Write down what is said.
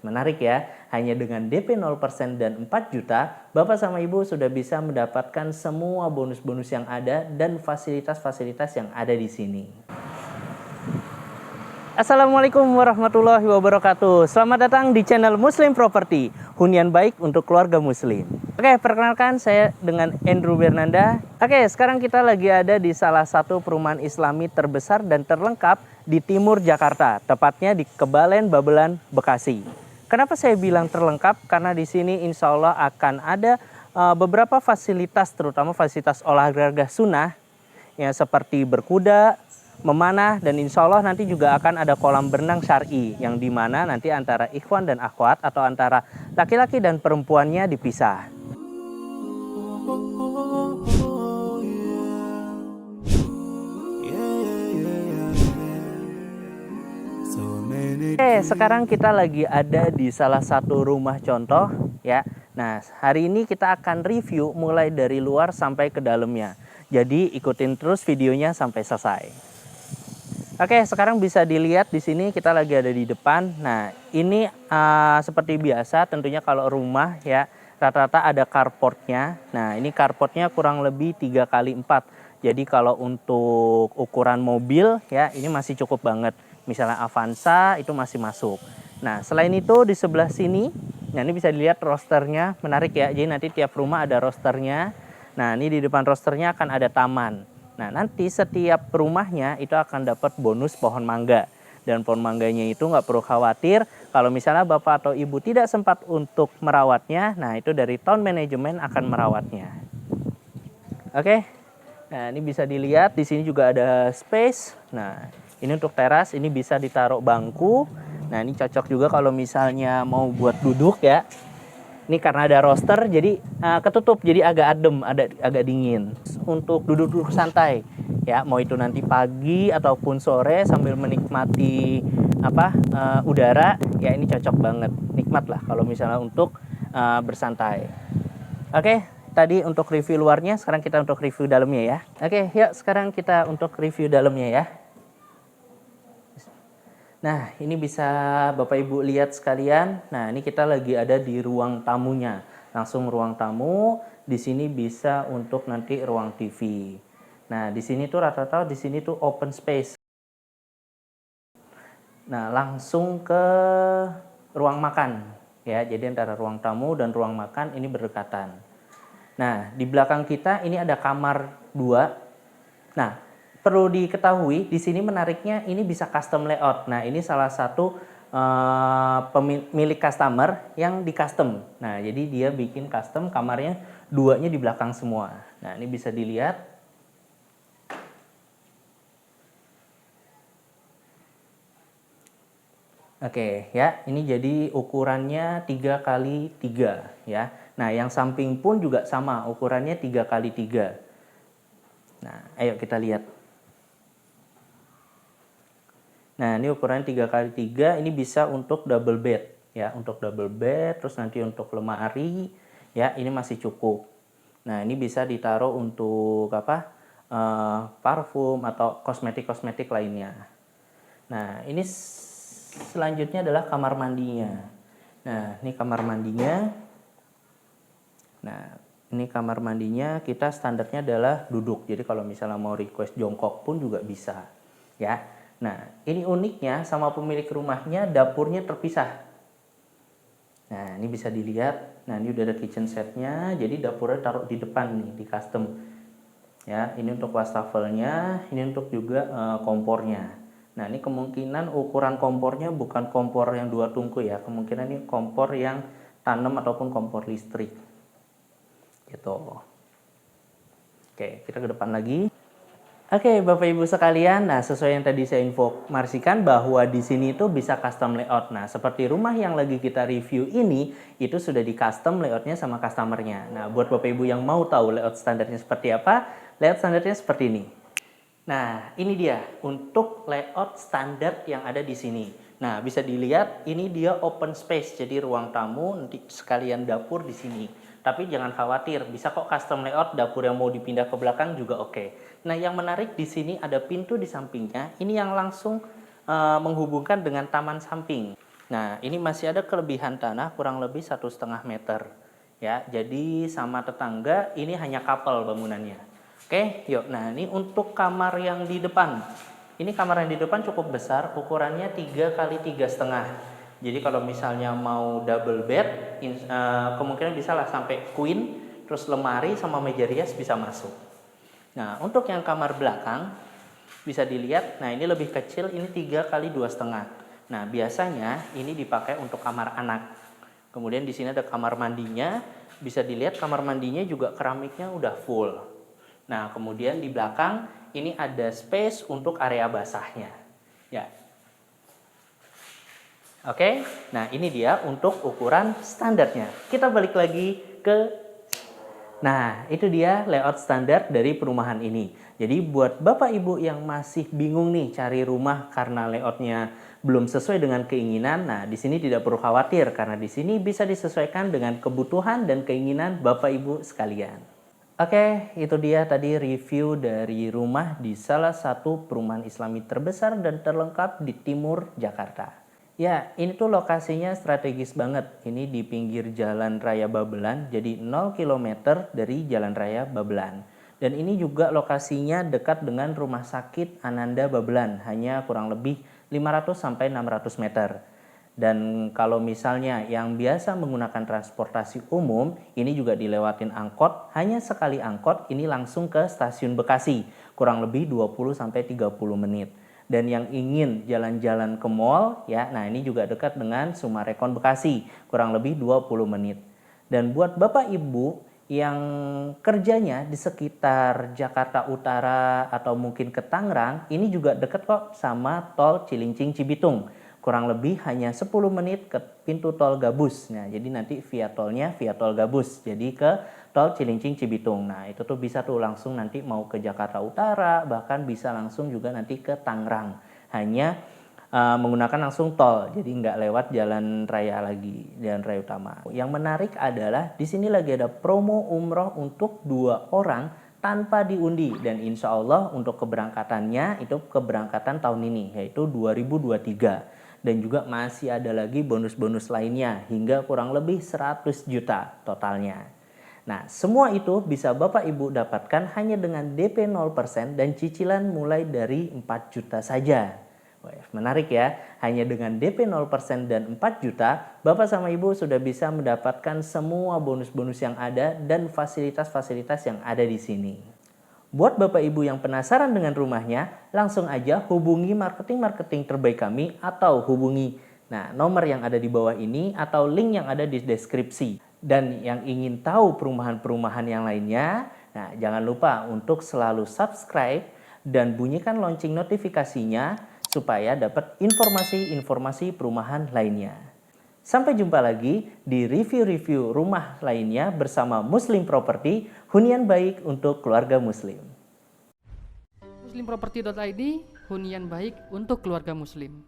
Menarik ya, hanya dengan DP 0% dan 4 juta, Bapak sama Ibu sudah bisa mendapatkan semua bonus-bonus yang ada dan fasilitas-fasilitas yang ada di sini. Assalamualaikum warahmatullahi wabarakatuh. Selamat datang di channel Muslim Property, hunian baik untuk keluarga muslim. Oke, perkenalkan saya dengan Andrew Bernanda. Oke, sekarang kita lagi ada di salah satu perumahan Islami terbesar dan terlengkap di timur Jakarta, tepatnya di Kebalen Babelan, Bekasi. Kenapa saya bilang terlengkap? Karena di sini insya Allah akan ada beberapa fasilitas, terutama fasilitas olahraga sunnah, ya, seperti berkuda, memanah, dan insya Allah nanti juga akan ada kolam berenang syar'i yang dimana nanti antara ikhwan dan akhwat atau antara laki-laki dan perempuannya dipisah. Oke, sekarang kita lagi ada di salah satu rumah contoh ya. Nah, hari ini kita akan review mulai dari luar sampai ke dalamnya. Jadi ikutin terus videonya sampai selesai. Oke, sekarang bisa dilihat di sini kita lagi ada di depan. Nah, ini seperti biasa tentunya kalau rumah ya rata-rata ada carportnya. Nah, ini carportnya kurang lebih 3x4. Jadi kalau untuk ukuran mobil ya ini masih cukup banget. Misalnya Avanza itu masih masuk. Nah, selain itu di sebelah sini, nah ini bisa dilihat rosternya, menarik ya. Jadi nanti tiap rumah ada rosternya. Nah, ini di depan rosternya akan ada taman. Nah, nanti setiap rumahnya itu akan dapat bonus pohon mangga. Dan pohon mangganya itu nggak perlu khawatir kalau misalnya Bapak atau Ibu tidak sempat untuk merawatnya. Nah, itu dari town management akan merawatnya. Oke. Nah, ini bisa dilihat di sini juga ada space. Nah, ini untuk teras, ini bisa ditaruh bangku. Nah, ini cocok juga kalau misalnya mau buat duduk ya. Ini karena ada roster jadi ketutup, jadi agak adem, agak dingin. Untuk duduk-duduk santai ya, mau itu nanti pagi ataupun sore sambil menikmati udara ya, ini cocok banget. Nikmat lah kalau misalnya untuk bersantai. Oke, tadi untuk review luarnya, sekarang kita untuk review dalamnya ya. Oke, yuk sekarang kita untuk review dalamnya ya. Nah, ini bisa Bapak Ibu lihat sekalian. Nah, ini kita lagi ada di ruang tamunya. Langsung ruang tamu. Di sini bisa untuk nanti ruang TV. Nah, di sini tuh rata-rata di sini tuh open space. Nah, langsung ke ruang makan ya. Jadi antara ruang tamu dan ruang makan ini berdekatan. Nah, di belakang kita ini ada kamar 2. Nah, perlu diketahui di sini menariknya ini bisa custom layout. Nah, ini salah satu pemilik customer yang di custom. Nah, jadi dia bikin custom kamarnya 2-nya di belakang semua. Nah, ini bisa dilihat. Oke, ya, ini jadi ukurannya 3x3 ya. Nah, yang samping pun juga sama, ukurannya 3x3. Nah, ayo kita lihat. Nah, ini ukuran 3x3, ini bisa untuk double bed ya, untuk double bed, terus nanti untuk lemari ya, ini masih cukup. Nah, ini bisa ditaruh untuk parfum atau kosmetik-kosmetik lainnya. Nah, ini selanjutnya adalah kamar mandinya. Nah, ini kamar mandinya. Nah, ini kamar mandinya kita standarnya adalah duduk. Jadi kalau misalnya mau request jongkok pun juga bisa ya. Nah, ini uniknya sama pemilik rumahnya dapurnya terpisah. Nah, ini bisa dilihat. Nah, ini udah ada kitchen setnya. Jadi dapurnya taruh di depan nih, di custom. Ya, ini untuk wastafelnya, ini untuk juga kompornya. Nah, ini kemungkinan ukuran kompornya bukan kompor yang 2 tungku ya. Kemungkinan ini kompor yang tanam ataupun kompor listrik. Gitu. Oke, kita ke depan lagi. Oke, Bapak Ibu sekalian, nah sesuai yang tadi saya informasikan bahwa di sini itu bisa custom layout. Nah, seperti rumah yang lagi kita review ini, itu sudah di custom layoutnya sama customernya. Nah, buat Bapak Ibu yang mau tahu layout standarnya seperti apa, layout standarnya seperti ini. Nah, ini dia untuk layout standar yang ada di sini. Nah, bisa dilihat ini dia open space, jadi ruang tamu nanti sekalian dapur di sini. Tapi jangan khawatir, bisa kok custom layout dapur yang mau dipindah ke belakang juga oke. Nah, yang menarik di sini ada pintu di sampingnya. Ini yang langsung menghubungkan dengan taman samping. Nah, ini masih ada kelebihan tanah kurang lebih 1,5 meter. Ya, jadi sama tetangga ini hanya couple bangunannya. Oke, yuk. Nah, ini untuk kamar yang di depan. Ini kamar yang di depan cukup besar, ukurannya 3 kali 3,5. Jadi kalau misalnya mau double bed, kemungkinan bisa lah sampai queen, terus lemari sama meja rias bisa masuk. Nah, untuk yang kamar belakang bisa dilihat, nah ini lebih kecil, ini 3 kali 2,5. Nah, biasanya ini dipakai untuk kamar anak. Kemudian di sini ada kamar mandinya, bisa dilihat kamar mandinya juga keramiknya udah full. Nah, kemudian di belakang ini ada space untuk area basahnya. Ya. Oke, nah ini dia untuk ukuran standarnya. Kita balik lagi ke Nah, itu dia layout standar dari perumahan ini. Jadi buat Bapak Ibu yang masih bingung nih cari rumah karena layoutnya belum sesuai dengan keinginan, nah di sini tidak perlu khawatir karena di sini bisa disesuaikan dengan kebutuhan dan keinginan Bapak Ibu sekalian. Oke, itu dia tadi review dari rumah di salah satu perumahan Islami terbesar dan terlengkap di timur Jakarta. Ya, ini tuh lokasinya strategis banget. Ini di pinggir Jalan Raya Babelan, jadi 0 km dari Jalan Raya Babelan. Dan ini juga lokasinya dekat dengan Rumah Sakit Ananda Babelan, hanya kurang lebih 500-600 meter. Dan kalau misalnya yang biasa menggunakan transportasi umum, ini juga dilewatin angkot, hanya sekali angkot ini langsung ke stasiun Bekasi, kurang lebih 20-30 menit. Dan yang ingin jalan-jalan ke mall, ya, nah ini juga dekat dengan Sumarekon Bekasi, kurang lebih 20 menit. Dan buat Bapak Ibu yang kerjanya di sekitar Jakarta Utara atau mungkin ke Tangerang, ini juga dekat kok sama tol Cilincing Cibitung. Kurang lebih hanya 10 menit ke pintu tol Gabus. Nah, jadi nanti via tolnya via tol Gabus. Jadi ke tol Cilincing Cibitung. Nah, itu tuh bisa tuh langsung nanti mau ke Jakarta Utara, bahkan bisa langsung juga nanti ke Tangerang. Hanya menggunakan langsung tol, jadi nggak lewat jalan raya lagi, jalan raya utama. Yang menarik adalah di sini lagi ada promo umroh untuk 2 orang tanpa diundi, dan insya Allah untuk keberangkatannya itu keberangkatan tahun ini, yaitu 2023. Dan juga masih ada lagi bonus-bonus lainnya hingga kurang lebih 100 juta totalnya. Nah, semua itu bisa Bapak Ibu dapatkan hanya dengan DP 0% dan cicilan mulai dari 4 juta saja. Wah, menarik ya, hanya dengan DP 0% dan 4 juta, Bapak sama Ibu sudah bisa mendapatkan semua bonus-bonus yang ada dan fasilitas-fasilitas yang ada di sini. Buat Bapak Ibu yang penasaran dengan rumahnya, langsung aja hubungi marketing-marketing terbaik kami atau hubungi nomor yang ada di bawah ini atau link yang ada di deskripsi. Dan yang ingin tahu perumahan-perumahan yang lainnya, jangan lupa untuk selalu subscribe dan bunyikan lonceng notifikasinya supaya dapat informasi-informasi perumahan lainnya. Sampai jumpa lagi di review-review rumah lainnya bersama Muslim Property, hunian baik untuk keluarga Muslim. Muslimproperty.id, hunian baik untuk keluarga Muslim.